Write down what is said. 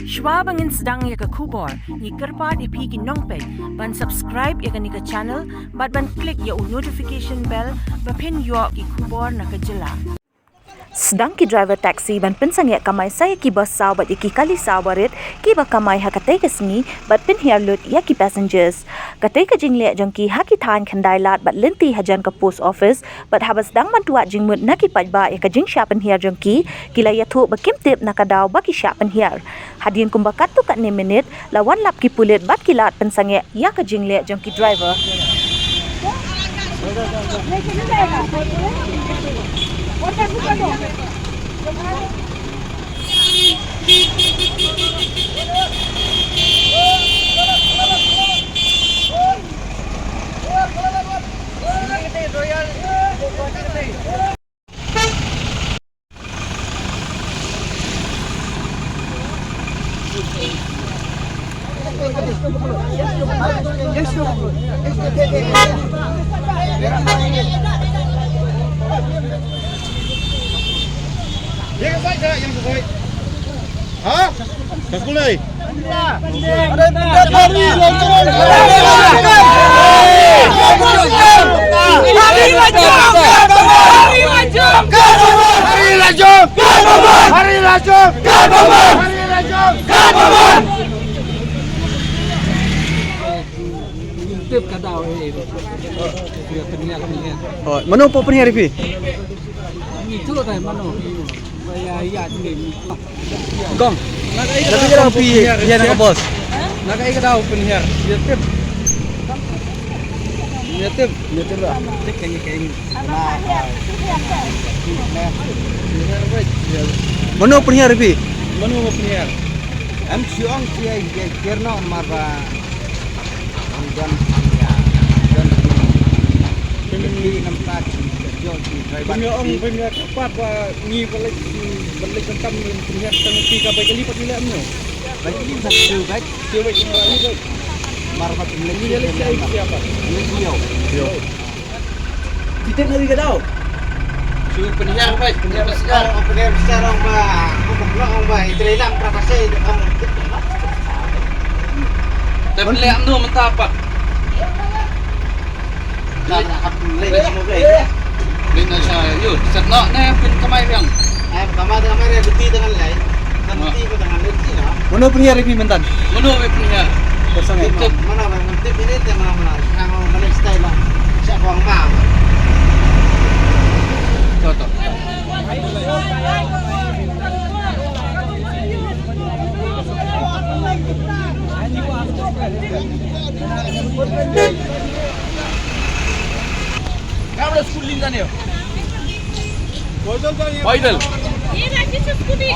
Shwa bangin Sdang ya ka kubor, ni kerpat ipi ki nongpet, ban subscribe ya ka ni ka channel, ban klik ya notification bell, pen yo ki kubor na ka jela. Sdang ki driver taxi ban Pynsangeh Kamai saya kiba saw bat iki kali saw barit kiba kamai ha katei ka sngi bat Pynhiar Lut Iaki passengers katei ka jingleh jong ki ha ki thaiñ khyndai lat bat lynti hajan ka post office bat haba Sdang ban twad jingmut na ki paidbah ya ka Shah Pynhiar jong ki kila iathh ba kim tip na ka daw ba ki Shah Pynhiar Hadien kumba katto katne minit lawan lap ki pulit bat ki lat Pynsangeh ya ka jingleh jong ki driver Dia kan saya yang sesuai. Ha? Kaskulai. Oh, mana po Pynhiar pi? Itu lah mana? Gong. Tapi kalau pi dia nak bos. Nak ikat tahu Pynhiar. Dia tip. Dia tip lah. Tik kayaknya. Mana Pynhiar pi? Mana Pynhiar? Am siang dia kerana marah. Anggan ya. Ini nampak Pynhiar cepat ni balik tentang Pynhiar tentang tiga baik lipat nilai amno. Baik ini satu baik, dia baik kembali baik. Marmat lagi dia lagi siapa? Dia. Kita nak pergi tahu. Suruh Pynhiar baik, Pynhiar besar. Pynhiar besar orang bah. Orang bah. Itu hilang berapa saya orang. Tapi lihat amno mentah apa? Lagi semua baik. Lina siya, yun. Satna na yung kamay yang. Kamay dia beti dengan lain. Nanti ko dengan lynti na. Mana Pynhiar pi mentan? Mana may Pynhiar? Pynsangeh. Mana bang nanti minit mana. Ang balik style lah. Siya ko ang ma. Toto. Kamera schooling kan ya? Paidbah. Ini lagi schooling.